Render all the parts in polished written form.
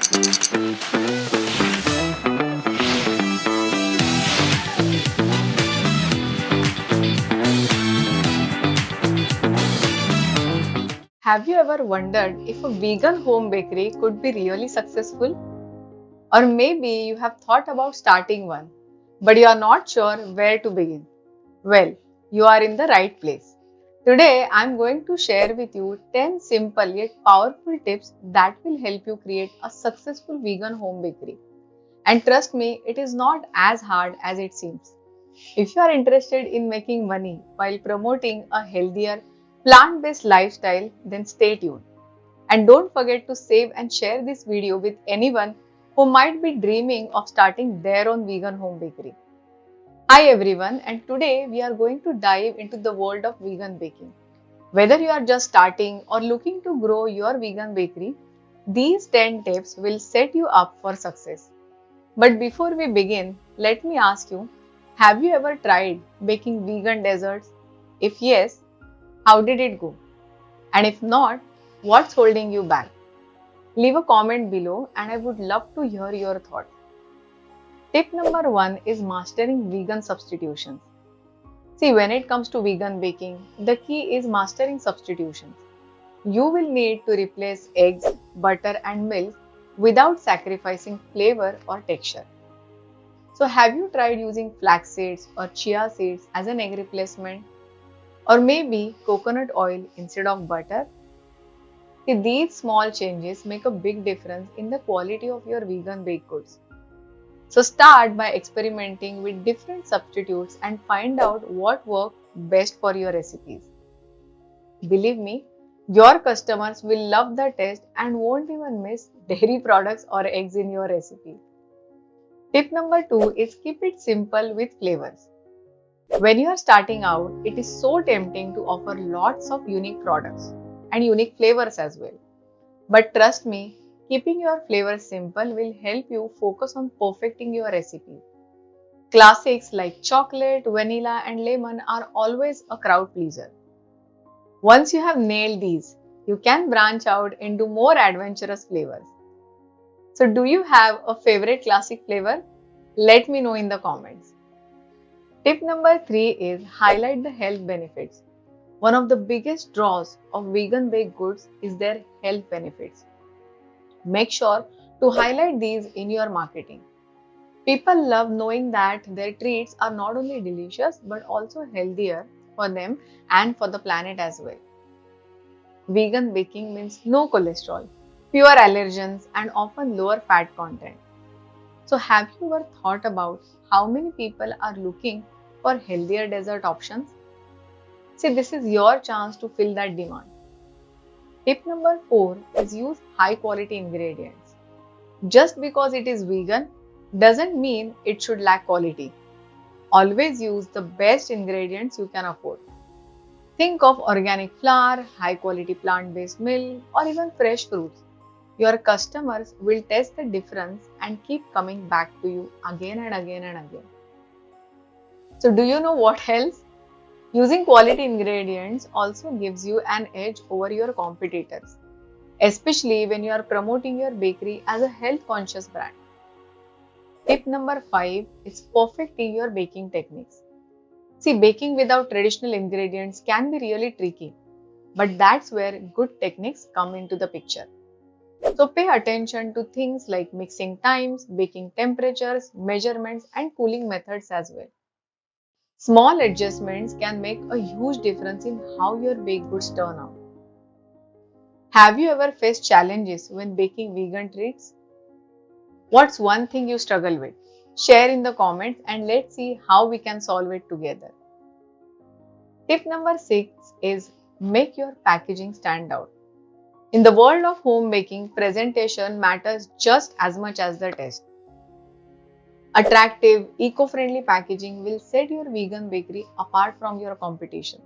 Have you ever wondered if a vegan home bakery could be really successful? Or maybe you have thought about starting one, but you are not sure where to begin. Well, you are in the right place. Today, I am going to share with you 10 simple yet powerful tips that will help you create a successful vegan home bakery. And trust me, it is not as hard as it seems. If you are interested in making money while promoting a healthier, plant based lifestyle, then stay tuned. And don't forget to save and share this video with anyone who might be dreaming of starting their own vegan home bakery. Hi everyone, and today we are going to dive into the world of vegan baking. Whether you are just starting or looking to grow your vegan bakery, these 10 tips will set you up for success. But before we begin, let me ask you, have you ever tried baking vegan desserts? If yes, how did it go? And if not, what's holding you back? Leave a comment below and I would love to hear your thoughts. Tip number 1 is mastering vegan substitutions. See, when it comes to vegan baking, the key is mastering substitutions. You will need to replace eggs, butter, and milk without sacrificing flavor or texture. So, have you tried using flax seeds or chia seeds as an egg replacement? Or maybe coconut oil instead of butter? See, these small changes make a big difference in the quality of your vegan baked goods. So start by experimenting with different substitutes and find out what works best for your recipes. Believe me, your customers will love the taste and won't even miss dairy products or eggs in your recipe. Tip number 2 is keep it simple with flavors. When you are starting out, it is so tempting to offer lots of unique products and unique flavors as well. But trust me, keeping your flavors simple will help you focus on perfecting your recipe. Classics like chocolate, vanilla, and lemon are always a crowd pleaser. Once you have nailed these, you can branch out into more adventurous flavors. So, do you have a favorite classic flavor? Let me know in the comments. Tip number 3 is highlight the health benefits. One of the biggest draws of vegan baked goods is their health benefits. Make sure to highlight these in your marketing. People love knowing that their treats are not only delicious but also healthier for them and for the planet as well. Vegan baking means no cholesterol, fewer allergens, and often lower fat content. So, have you ever thought about how many people are looking for healthier dessert options? See, this is your chance to fill that demand. Tip number 4 is use high quality ingredients. Just because it is vegan doesn't mean it should lack quality. Always use the best ingredients you can afford. Think of organic flour, high quality plant based milk, or even fresh fruits. Your customers will taste the difference and keep coming back to you again and again and again. So, do you know what else? Using quality ingredients also gives you an edge over your competitors, especially when you are promoting your bakery as a health conscious brand. Tip number 5 is perfecting your baking techniques. See, baking without traditional ingredients can be really tricky, but that's where good techniques come into the picture. So pay attention to things like mixing times, baking temperatures, measurements, and cooling methods as well. Small adjustments can make a huge difference in how your baked goods turn out. Have you ever faced challenges when baking vegan treats? What's one thing you struggle with? Share in the comments and let's see how we can solve it together. Tip number 6 is make your packaging stand out. In the world of home baking, presentation matters just as much as the taste. Attractive, eco-friendly packaging will set your vegan bakery apart from your competition.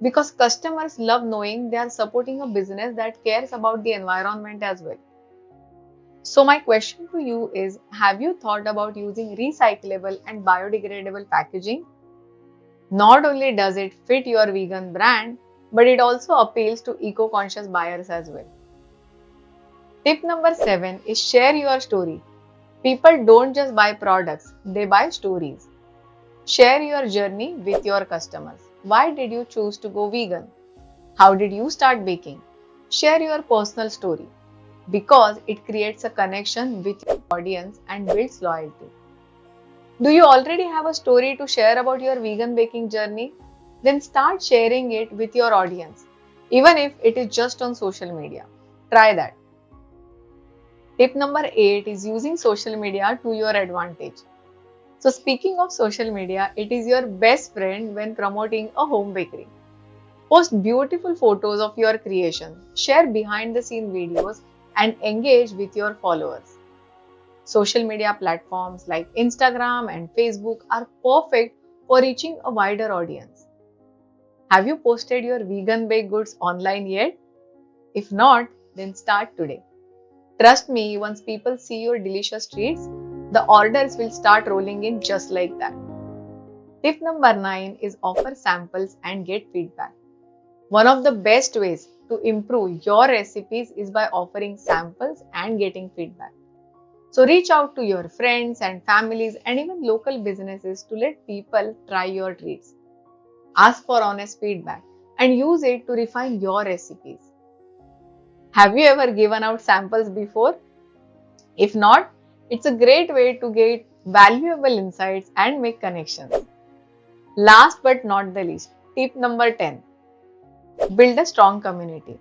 Because customers love knowing they are supporting a business that cares about the environment as well. So my question to you is, have you thought about using recyclable and biodegradable packaging? Not only does it fit your vegan brand, but it also appeals to eco-conscious buyers as well. Tip number 7 is share your story. People don't just buy products, they buy stories. Share your journey with your customers. Why did you choose to go vegan? How did you start baking? Share your personal story because it creates a connection with your audience and builds loyalty. Do you already have a story to share about your vegan baking journey? Then start sharing it with your audience, even if it is just on social media. Try that. Tip number 8 is using social media to your advantage. So, speaking of social media, it is your best friend when promoting a home bakery. Post beautiful photos of your creation, share behind the scene videos, and engage with your followers. Social media platforms like Instagram and Facebook are perfect for reaching a wider audience. Have you posted your vegan baked goods online yet? If not, then start today. Trust me, once people see your delicious treats, the orders will start rolling in just like that. Tip number 9 is offer samples and get feedback. One of the best ways to improve your recipes is by offering samples and getting feedback. So reach out to your friends and families and even local businesses to let people try your treats. Ask for honest feedback and use it to refine your recipes. Have you ever given out samples before? If not, it's a great way to get valuable insights and make connections. Last but not the least, tip number 10, build a strong community.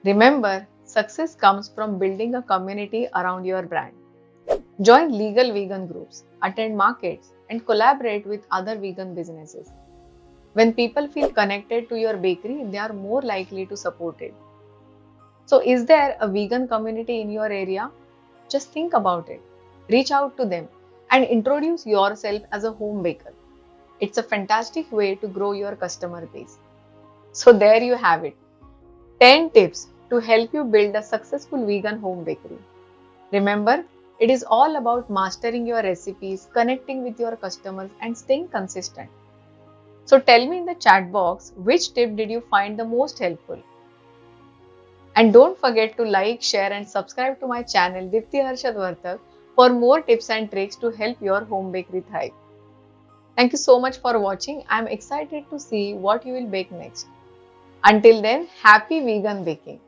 Remember, success comes from building a community around your brand. Join legal vegan groups, attend markets, and collaborate with other vegan businesses. When people feel connected to your bakery, they are more likely to support it. So, is there a vegan community in your area? Just think about it. Reach out to them and introduce yourself as a home baker. It's a fantastic way to grow your customer base. So, there you have it, 10 tips to help you build a successful vegan home bakery. Remember, it is all about mastering your recipes, connecting with your customers, and staying consistent. So, tell me in the chat box which tip did you find the most helpful. And don't forget to like, share, and subscribe to my channel Dipti Vartak for more tips and tricks to help your home bakery thrive. Thank you so much for watching. I am excited to see what you will bake next. Until then, happy vegan baking!